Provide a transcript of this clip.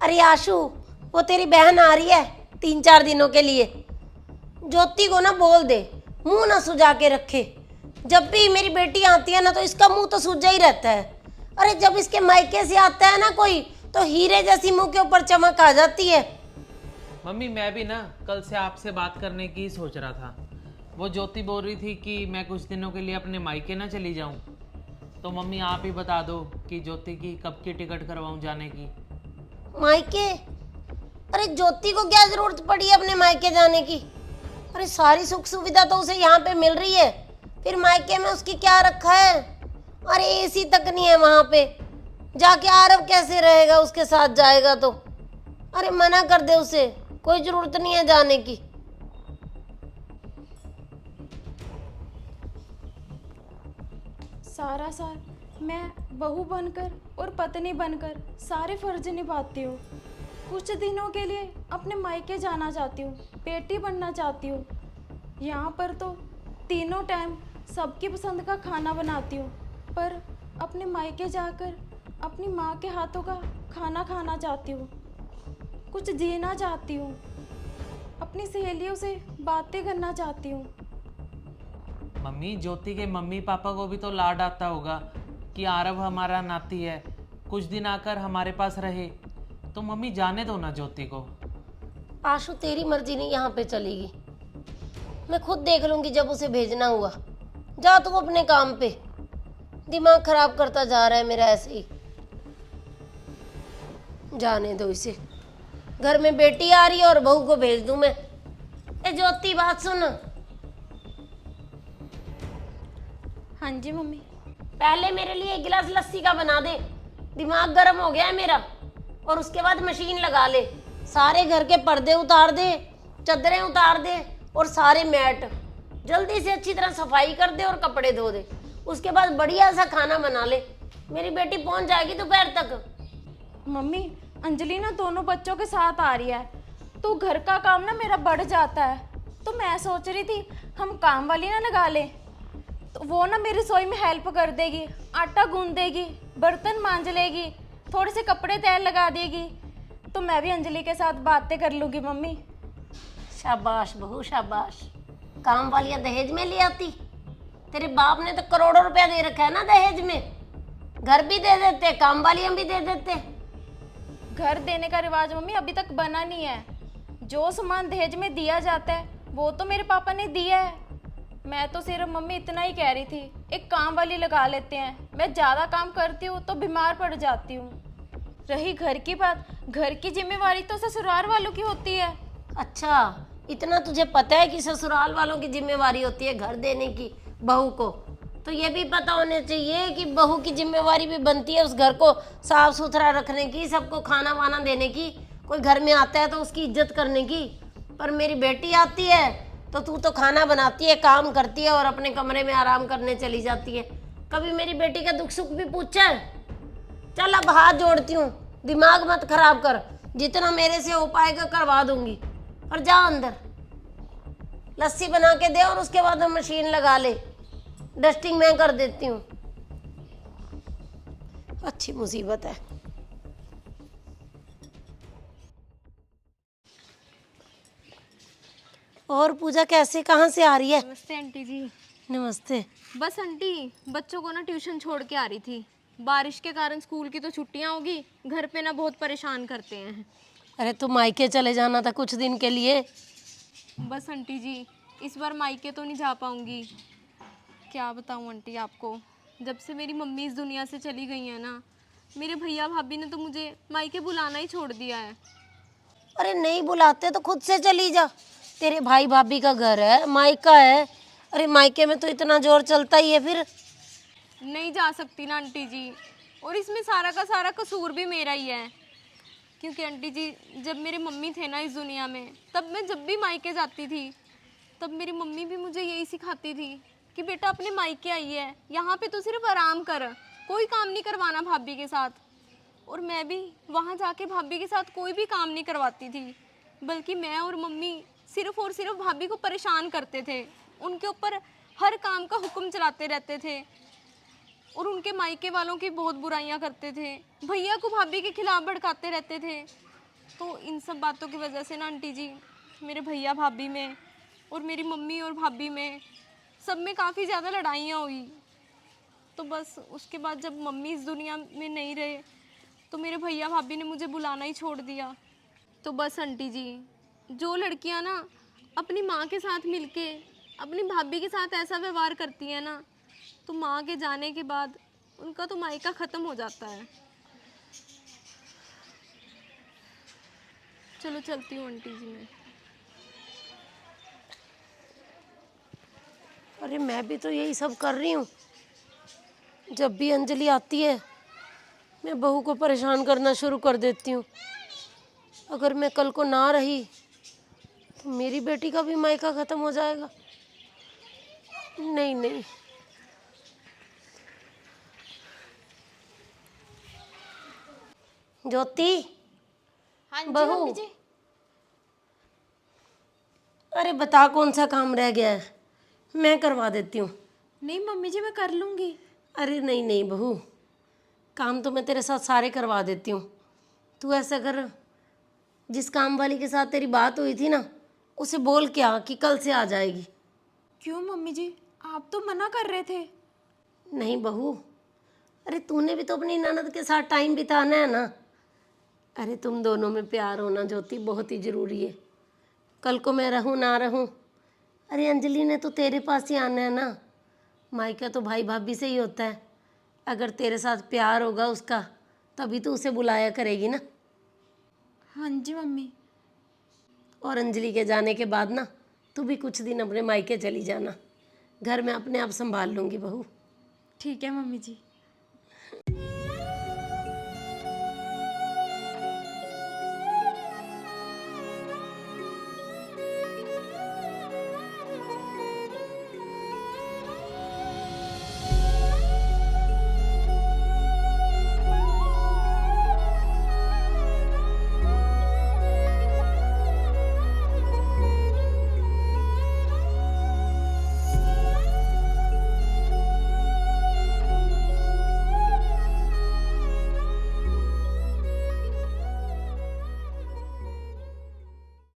अरे आशु, वो तेरी बहन आ रही है 3-4 दिनों के लिए। ज्योति को ना बोल दे मुंह ना सुजा के रखे। जब भी मेरी बेटी आती है ना तो इसका मुंह तो सूजा ही रहता है। अरे जब इसके मायके से आता है ना कोई तो हीरे जैसी मुंह के ऊपर चमक आ जाती है। मम्मी मैं भी ना कल से आपसे बात करने की सोच रहा था। वो ज्योति बोल रही थी कि मैं कुछ दिनों के लिए अपने मायके ना चली जाऊं, तो मम्मी आप ही बता दो कि ज्योति की कब की टिकट करवाऊं जाने की। मायके? अरे ज्योति को क्या जरूरत पड़ी है अपने मायके जाने की? अरे सारी सुख सुविधा तो उसे यहाँ पे मिल रही है, फिर मायके में उसकी क्या रखा है? अरे एसी तक नहीं है वहां पे, जाके आरव कैसे रहेगा? उसके साथ जाएगा तो अरे मना कर दे उसे, कोई जरूरत नहीं है जाने की। सारा साल मैं बहू बनकर और पत्नी बनकर सारे फर्ज निभाती हूँ। कुछ दिनों के लिए अपने मायके जाना चाहती हूँ, बेटी बनना चाहती हूँ। यहाँ पर तो तीनों टाइम सबकी पसंद का खाना बनाती हूँ, पर अपने मायके जाकर अपनी माँ के हाथों का खाना खाना चाहती हूँ। कुछ जीना चाहती हूँ, अपनी सहेलियों से बातें करना चाहती हूँ। मम्मी ज्योति के मम्मी पापा को भी तो लाड आता होगा कि आरव हमारा नाती है, कुछ दिन आकर हमारे पास रहे। तो मम्मी जाने दो ना ज्योति को। आशु तेरी मर्जी नहीं यहाँ पे चलेगी, मैं खुद देख लूंगी जब उसे भेजना हुआ। जा तू अपने काम पे, दिमाग खराब करता जा रहा है मेरा ऐसे ही। जाने दो इसे, घर में बेटी आ रही है और बहू को भेज दूं मैं। ए ज्योति बात सुन। हाँ जी मम्मी। पहले मेरे लिए 1 गिलास लस्सी का बना दे, दिमाग गर्म हो गया है मेरा। और उसके बाद मशीन लगा ले, सारे घर के पर्दे उतार दे, चादरें उतार दे और सारे मैट जल्दी से अच्छी तरह सफाई कर दे और कपड़े धो दे। उसके बाद बढ़िया सा खाना बना ले, मेरी बेटी पहुंच जाएगी दोपहर तक। मम्मी अंजलि ना दोनों बच्चों के साथ आ रही है, तो घर का काम ना मेरा बढ़ जाता है। तो मैं सोच रही थी हम काम वाली ना लगा लें, तो वो ना मेरी रसोई में हेल्प कर देगी, आटा गूंद देगी, बर्तन मांज लेगी, थोड़े से कपड़े तय लगा देगी। तो मैं भी अंजलि के साथ बातें कर लूँगी मम्मी। शाबाश बहू शाबाश। काम वालियां दहेज में ले आती? तेरे बाप ने तो करोड़ों रुपया दे रखा है ना दहेज में। घर भी दे देते, काम वालियां भी दे देते। घर देने का रिवाज मम्मी अभी तक बना नहीं है। जो सामान दहेज में दिया जाता है वो तो मेरे पापा ने दिया है। मैं तो सिर्फ मम्मी इतना ही कह रही थी, एक काम वाली लगा लेते हैं। मैं ज़्यादा काम करती हूँ तो बीमार पड़ जाती हूँ। रही घर की बात, घर की जिम्मेवारी तो ससुराल वालों की होती है। अच्छा, इतना तुझे पता है कि ससुराल वालों की जिम्मेवारी होती है घर देने की बहू को? तो ये भी पता होना चाहिए कि बहू की जिम्मेवारी भी बनती है उस घर को साफ सुथरा रखने की, सबको खाना वाना देने की। कोई घर में आता है तो उसकी इज्जत करने की। पर मेरी बेटी आती है तो तू तो खाना बनाती है, काम करती है और अपने कमरे में आराम करने चली जाती है। कभी मेरी बेटी का दुख सुख भी पूछा है? चल अब हाथ जोड़ती हूँ, दिमाग मत खराब कर, जितना मेरे से हो पाएगा करवा दूंगी। और जा अंदर लस्सी बना के दे और उसके बाद हम मशीन लगा ले, डस्टिंग मैं कर देती हूँ। अच्छी मुसीबत है। और पूजा कैसे, कहाँ से आ रही है? नमस्ते आंटी जी। नमस्ते। बस आंटी बच्चों को ना ट्यूशन छोड़ के आ रही थी। बारिश के कारण स्कूल की तो छुट्टियां होगी, घर पे ना बहुत परेशान करते हैं। अरे तू मायके चले जाना था कुछ दिन के लिए। बस आंटी जी इस बार मायके तो नहीं जा पाऊंगी। क्या बताऊं आंटी आपको, जब से मेरी मम्मी इस दुनिया से चली गई है ना, मेरे भैया भाभी ने तो मुझे मायके बुलाना ही छोड़ दिया है। अरे नहीं बुलाते तो खुद से चली जा, तेरे भाई भाभी का घर है, मायका है। अरे मायके में तो इतना जोर चलता ही है फिर। नहीं जा सकती ना आंटी जी, और इसमें सारा का सारा कसूर भी मेरा ही है। क्योंकि आंटी जी जब मेरे मम्मी थे ना इस दुनिया में, तब मैं जब भी मायके जाती थी तब मेरी मम्मी भी मुझे यही सिखाती थी कि बेटा अपने मायके आई है, यहाँ पे तो सिर्फ आराम कर, कोई काम नहीं करवाना भाभी के साथ। और मैं भी वहाँ जाके भाभी के साथ कोई भी काम नहीं करवाती थी, बल्कि मैं और मम्मी सिर्फ और सिर्फ भाभी को परेशान करते थे, उनके ऊपर हर काम का हुक्म चलाते रहते थे और उनके मायके वालों की बहुत बुराइयां करते थे। भैया को भाभी के खिलाफ भड़काते रहते थे। तो इन सब बातों की वजह से ना आंटी जी मेरे भैया भाभी में और मेरी मम्मी और भाभी में सब में काफ़ी ज़्यादा लड़ाइयाँ हुई। तो बस उसके बाद जब मम्मी इस दुनिया में नहीं रहे तो मेरे भैया भाभी ने मुझे बुलाना ही छोड़ दिया। तो बस आंटी जी, जो लड़कियां ना अपनी माँ के साथ मिलके अपनी भाभी के साथ ऐसा व्यवहार करती हैं ना, तो माँ के जाने के बाद उनका तो मायका ख़त्म हो जाता है। चलो चलती हूँ आंटी जी मैं। अरे मैं भी तो यही सब कर रही हूँ। जब भी अंजलि आती है मैं बहू को परेशान करना शुरू कर देती हूँ। अगर मैं कल को ना रही तो मेरी बेटी का भी मायका ख़त्म हो जाएगा। नहीं नहीं, ज्योति। हाँ जी बहू। मम्मी जी। अरे बता कौन सा काम रह गया है, मैं करवा देती हूँ। नहीं मम्मी जी, मैं कर लूँगी। अरे नहीं नहीं बहू, काम तो मैं तेरे साथ सारे करवा देती हूँ। तू ऐसा कर, जिस काम वाली के साथ तेरी बात हुई थी ना, उसे बोल क्या कि कल से आ जाएगी। क्यों मम्मी जी, आप तो मना कर रहे थे। नहीं बहू, अरे तूने भी तो अपनी ननद के साथ टाइम बिताना है ना। अरे तुम दोनों में प्यार होना ज्योति बहुत ही ज़रूरी है। कल को मैं रहूँ ना रहूँ, अरे अंजलि ने तो तेरे पास ही आना है ना। मायका तो भाई भाभी से ही होता है। अगर तेरे साथ प्यार होगा उसका तभी तो उसे बुलाया करेगी ना। हाँ जी मम्मी। और अंजलि के जाने के बाद ना तू भी कुछ दिन अपने मायके चली जाना। घर में अपने आप संभाल लूँगी बहू। ठीक है मम्मी जी।